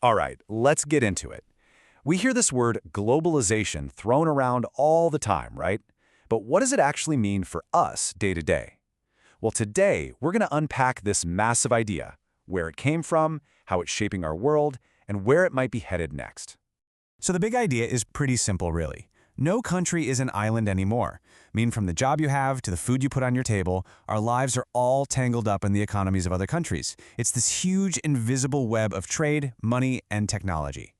All right, let's get into it. We hear this word globalization thrown around all the time, right? But what does it actually mean for us day to day? Well, today, we're going to unpack this massive idea, where it came from, how it's shaping our world, and where it might be headed next. So the big idea is pretty simple, really. No country is an island anymore. I mean, from the job you have to the food you put on your table, our lives are all tangled up in the economies of other countries. It's this huge, invisible web of trade, money, and technology.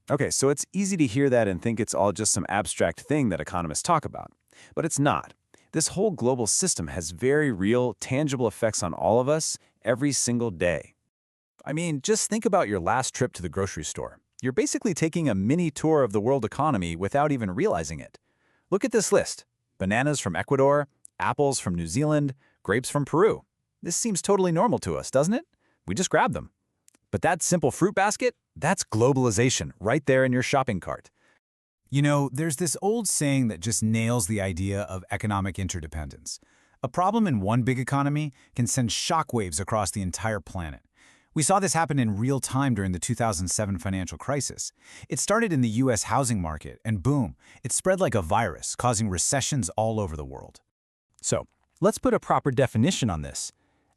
Okay, so it's easy to hear that and think it's all just some abstract thing that economists talk about. But it's not. This whole global system has very real, tangible effects on all of us every single day. I mean, just think about your last trip to the grocery store. You're basically taking a mini tour of the world economy without even realizing it. Look at this list. Bananas from Ecuador, apples from New Zealand, grapes from Peru. This seems totally normal to us, doesn't it? We just grab them. But that simple fruit basket, that's globalization right there in your shopping cart. You know, there's this old saying that just nails the idea of economic interdependence. A problem in one big economy can send shockwaves across the entire planet. We saw this happen in real time during the 2007 financial crisis. It started in the US housing market, and boom, it spread like a virus, causing recessions all over the world. So, let's put a proper definition on this.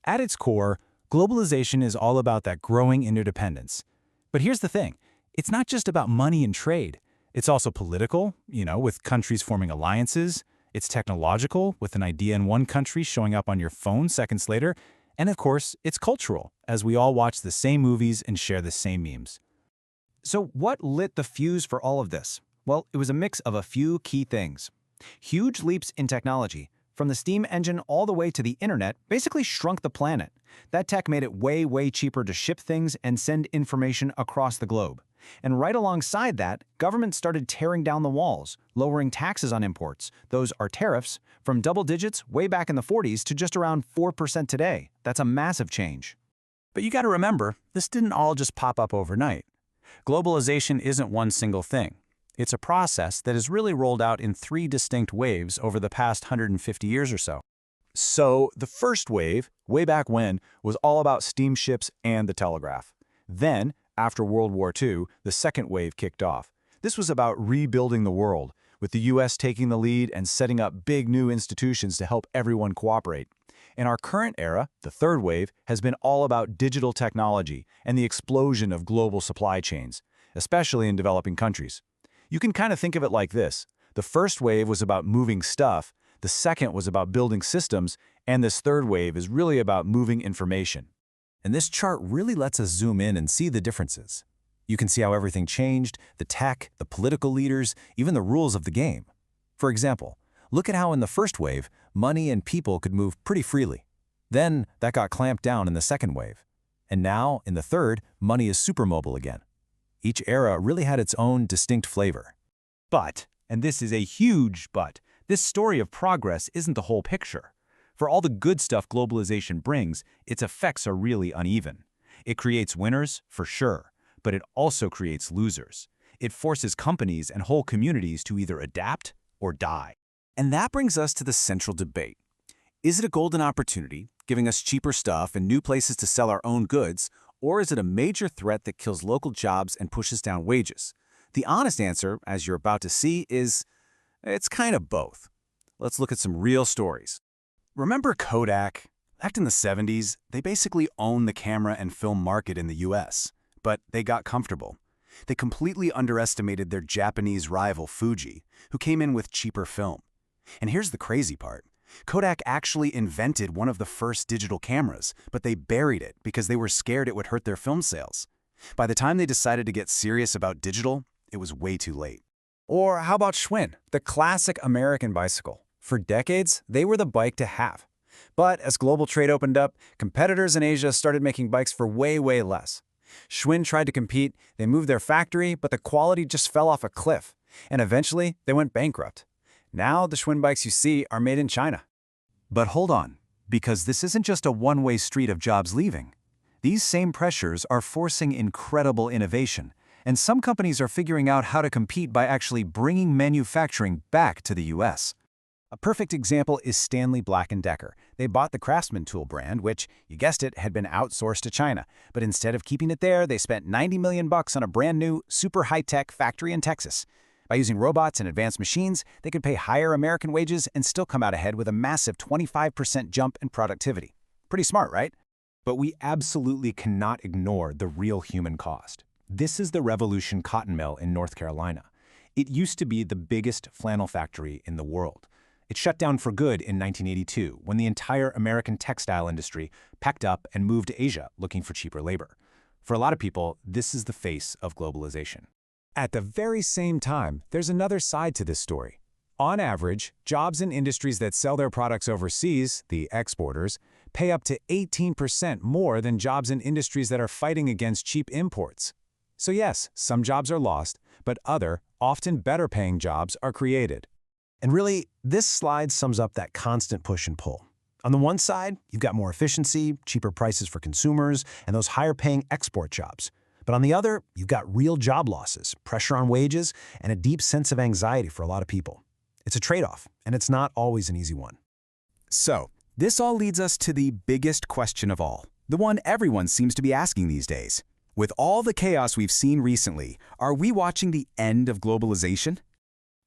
At its core, globalization is all about that growing interdependence. But here's the thing, it's not just about money and trade. It's also political, with countries forming alliances. It's technological, with an idea in one country showing up on your phone seconds later. And of course, it's cultural, as we all watch the same movies and share the same memes. So what lit the fuse for all of this? Well, it was a mix of a few key things. Huge leaps in technology, from the steam engine all the way to the internet, basically shrunk the planet. That tech made it way, way cheaper to ship things and send information across the globe. And right alongside that, governments started tearing down the walls, lowering taxes on imports. Those are tariffs, from double digits way back in the 40s to just around 4% today. That's a massive change. But you got to remember, this didn't all just pop up overnight. Globalization isn't one single thing. It's a process that has really rolled out in 3 distinct waves over the past 150 years or so. So the first wave, way back when, was all about steamships and the telegraph. Then, after World War II, the second wave kicked off. This was about rebuilding the world, with the US taking the lead and setting up big new institutions to help everyone cooperate. In our current era, the third wave has been all about digital technology and the explosion of global supply chains, especially in developing countries. You can kind of think of it like this. The first wave was about moving stuff, the second was about building systems, and this third wave is really about moving information. And this chart really lets us zoom in and see the differences. You can see how everything changed, the tech, the political leaders, even the rules of the game. For example, look at how in the first wave, money and people could move pretty freely. Then that got clamped down in the second wave. And now, in the third, money is supermobile again. Each era really had its own distinct flavor. But, and this is a huge but, this story of progress isn't the whole picture. For all the good stuff globalization brings, its effects are really uneven. It creates winners, for sure, but it also creates losers. It forces companies and whole communities to either adapt or die. And that brings us to the central debate. Is it a golden opportunity, giving us cheaper stuff and new places to sell our own goods, or is it a major threat that kills local jobs and pushes down wages? The honest answer, as you're about to see, is it's kind of both. Let's look at some real stories. Remember Kodak? Back in the 70s, they basically owned the camera and film market in the US, but they got comfortable. They completely underestimated their Japanese rival Fuji, who came in with cheaper film. And here's the crazy part. Kodak actually invented one of the first digital cameras, but they buried it because they were scared it would hurt their film sales. By the time they decided to get serious about digital, it was way too late. Or how about Schwinn, the classic American bicycle? For decades, they were the bike to have. But as global trade opened up, competitors in Asia started making bikes for way, way less. Schwinn tried to compete, they moved their factory, but the quality just fell off a cliff. And eventually, they went bankrupt. Now, the Schwinn bikes you see are made in China. But hold on, because this isn't just a one-way street of jobs leaving. These same pressures are forcing incredible innovation, and some companies are figuring out how to compete by actually bringing manufacturing back to the US. A perfect example is Stanley Black& Decker. They bought the Craftsman tool brand, which, you guessed it, had been outsourced to China. But instead of keeping it there, they spent $90 million on a brand new, super high-tech factory in Texas. By using robots and advanced machines, they could pay higher American wages and still come out ahead with a massive 25% jump in productivity. Pretty smart, right? But we absolutely cannot ignore the real human cost. This is the Revolution Cotton Mill in North Carolina. It used to be the biggest flannel factory in the world. It shut down for good in 1982 when the entire American textile industry packed up and moved to Asia looking for cheaper labor. For a lot of people, this is the face of globalization. At the very same time, there's another side to this story. On average, jobs in industries that sell their products overseas, the exporters, pay up to 18% more than jobs in industries that are fighting against cheap imports. So yes, some jobs are lost, but other, often better-paying jobs are created. And really, this slide sums up that constant push and pull. On the one side, you've got more efficiency, cheaper prices for consumers, and those higher-paying export jobs. But on the other, you've got real job losses, pressure on wages, and a deep sense of anxiety for a lot of people. It's a trade-off, and it's not always an easy one. So, this all leads us to the biggest question of all, the one everyone seems to be asking these days. With all the chaos we've seen recently, are we watching the end of globalization?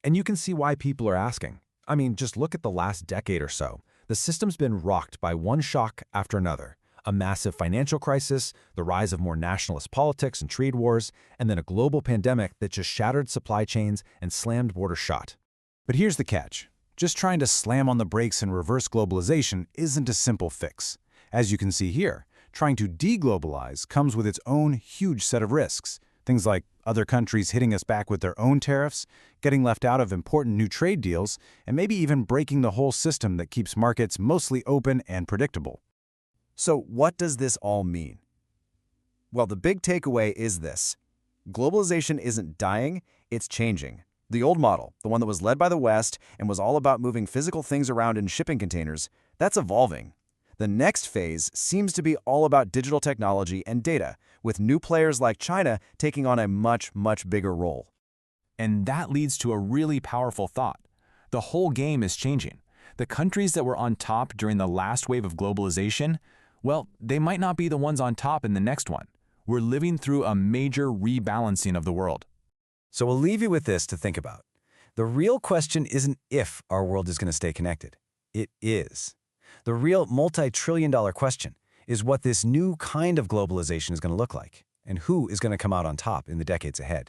And you can see why people are asking. I mean, just look at the last decade or so. The system's been rocked by one shock after another. A massive financial crisis, the rise of more nationalist politics and trade wars, and then a global pandemic that just shattered supply chains and slammed borders shut. But here's the catch. Just trying to slam on the brakes and reverse globalization isn't a simple fix. As you can see here, trying to deglobalize comes with its own huge set of risks. Things like other countries hitting us back with their own tariffs, getting left out of important new trade deals, and maybe even breaking the whole system that keeps markets mostly open and predictable. So what does this all mean? Well, the big takeaway is this. Globalization isn't dying, it's changing. The old model, the one that was led by the West and was all about moving physical things around in shipping containers, that's evolving. The next phase seems to be all about digital technology and data, with new players like China taking on a much bigger role. And that leads to a really powerful thought. The whole game is changing. The countries that were on top during the last wave of globalization, well, they might not be the ones on top in the next one. We're living through a major rebalancing of the world. So we'll leave you with this to think about. The real question isn't if our world is going to stay connected. It is. The real multi-trillion-dollar question is what this new kind of globalization is going to look like, and who is going to come out on top in the decades ahead.